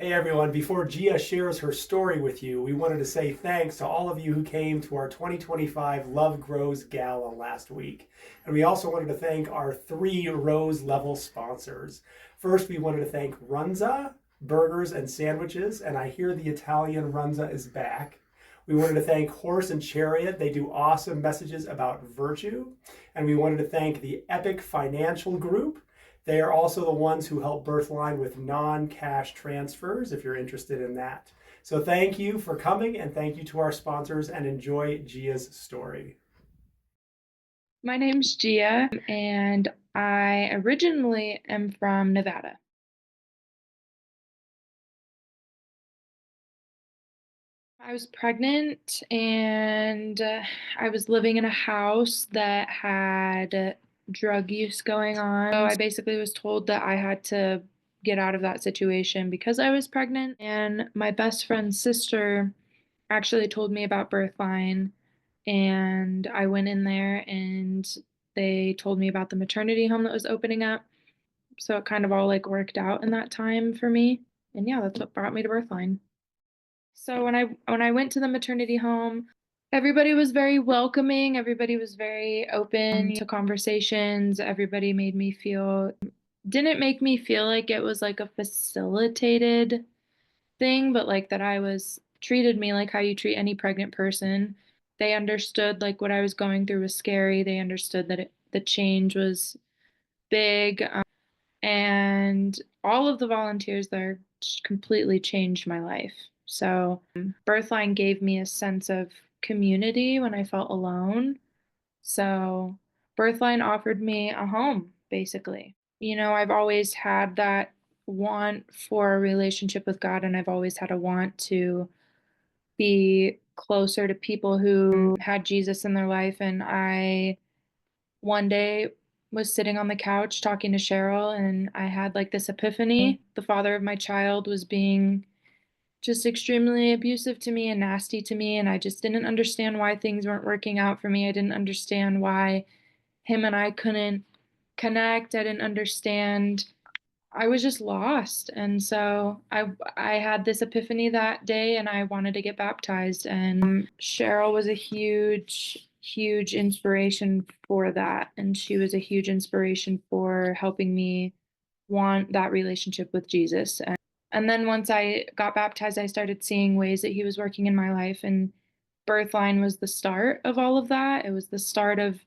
Hey everyone, before Gia shares her story with you, we wanted to say thanks to all of you who came to our 2025 Love Grows Gala last week. And we also wanted to thank our three Rose level sponsors. First, we wanted to thank Runza Burgers and Sandwiches, and I hear the Italian Runza is back. We wanted to thank Horse and Chariot. They do awesome messages about virtue. And we wanted to thank the Epic Financial Group. They are also the ones who help Birthline with non-cash transfers if you're interested in that. So thank you for coming and thank you to our sponsors and enjoy Gia's story. My name's Gia, and I originally am from Nevada. I was pregnant and I was living in a house that had drug use going on. So I basically was told that I had to get out of that situation because I was pregnant. And my best friend's sister actually told me about Birthline, and I went in there and they told me about the maternity home that was opening up. So it kind of all like worked out in that time for me. And yeah, that's what brought me to Birthline. So when I went to the maternity home, everybody was very welcoming, everybody was very open to conversations. Everybody made me feel didn't make me feel like it was like a facilitated thing, but like that I was treated me like how you treat any pregnant person. They understood like what I was going through was scary. They understood that the change was big. And all of the volunteers there completely changed my life. So, Birthline gave me a sense of community when I felt alone. So, Birthline offered me a home, basically. I've always had that want for a relationship with God, and I've always had a want to be closer to people who had Jesus in their life. And I one day was sitting on the couch talking to Cheryl, and I had like this epiphany. The father of my child was being just extremely abusive to me and nasty to me, and I just didn't understand why things weren't working out for me. I didn't understand why him and I couldn't connect. I didn't understand. I was just lost. And so I had this epiphany that day and I wanted to get baptized, and Cheryl was a huge inspiration for that, and she was a huge inspiration for helping me want that relationship with Jesus. And then once I got baptized, I started seeing ways that he was working in my life, and Birthline was the start of all of that. It was the start of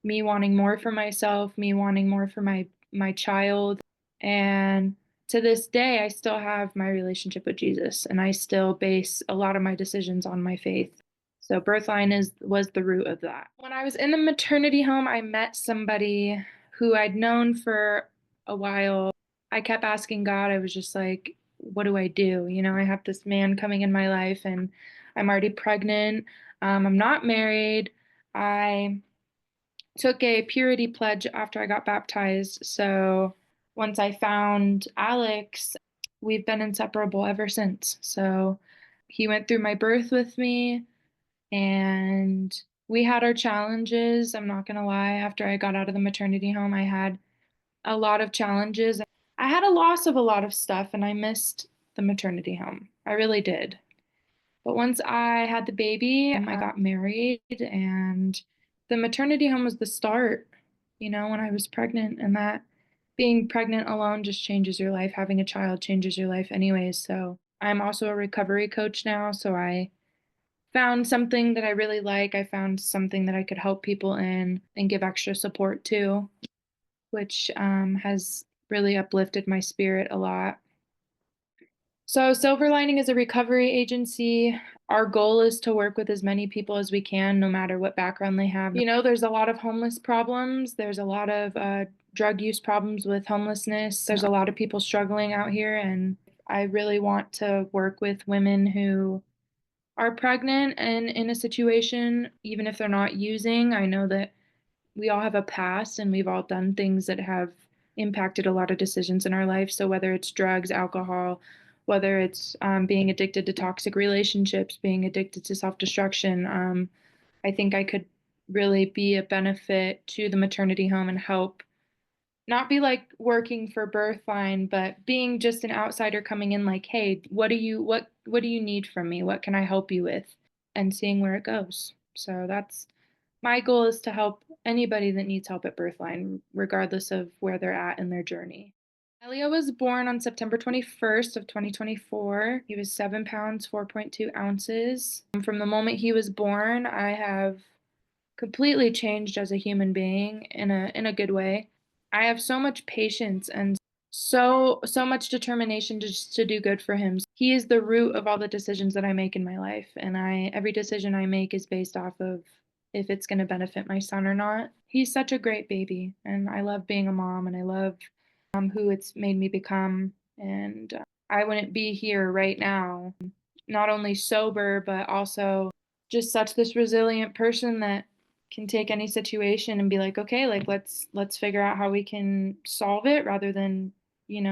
me wanting more for myself, me wanting more for my child. And to this day, I still have my relationship with Jesus, and I still base a lot of my decisions on my faith. So Birthline is was the root of that. When I was in the maternity home, I met somebody who I'd known for a while. I kept asking God. I was just like, what do I do? I have this man coming in my life and I'm already pregnant. I'm not married. I took a purity pledge after I got baptized. So once I found Alex, we've been inseparable ever since. So he went through my birth with me, and we had our challenges. I'm not going to lie. After I got out of the maternity home, I had a lot of challenges. I had a loss of a lot of stuff, and I missed the maternity home. I really did. But once I had the baby, I got married, and the maternity home was the start, when I was pregnant. And that being pregnant alone just changes your life. Having a child changes your life, anyways. So I'm also a recovery coach now. So I found something that I really like. I found something that I could help people in and give extra support to, which has really uplifted my spirit a lot. So, Silver Lining is a recovery agency. Our goal is to work with as many people as we can, no matter what background they have. There's a lot of homeless problems. There's a lot of drug use problems with homelessness. There's a lot of people struggling out here. And I really want to work with women who are pregnant and in a situation, even if they're not using. I know that we all have a past and we've all done things that have impacted a lot of decisions in our life. So whether it's drugs, alcohol, whether it's being addicted to toxic relationships, being addicted to self-destruction, I think I could really be a benefit to the maternity home and help not be like working for Birthline, but being just an outsider coming in like, "Hey, what do you need from me? What can I help you with?" And seeing where it goes. So that's my goal, is to help anybody that needs help at Birthline, regardless of where they're at in their journey. Elio was born on September 21st of 2024. He was 7 pounds, 4.2 ounces. From the moment he was born, I have completely changed as a human being in a good way. I have so much patience and so much determination just to do good for him. He is the root of all the decisions that I make in my life, and I every decision I make is based off of if it's going to benefit my son or not. He's such a great baby, and I love being a mom, and I love who it's made me become. And I wouldn't be here right now, not only sober, but also just such this resilient person that can take any situation and be like, okay, like let's figure out how we can solve it, rather than,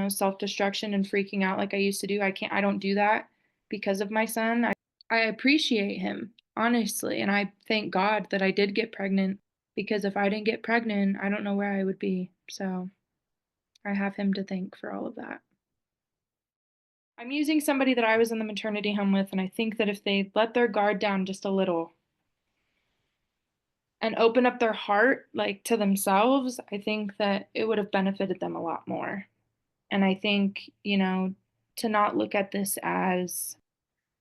self-destruction and freaking out like I used to do. I don't do that because of my son. I appreciate him, honestly, and I thank God that I did get pregnant, because if I didn't get pregnant, I don't know where I would be. So I have him to thank for all of that. I'm using somebody that I was in the maternity home with, and I think that if they let their guard down just a little and open up their heart like to themselves, I think that it would have benefited them a lot more. And I think, to not look at this as,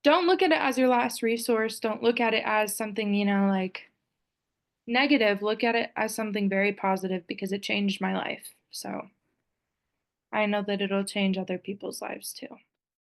don't look at it as your last resource. Don't look at it as something, like negative. Look at it as something very positive, because it changed my life. So I know that it'll change other people's lives too.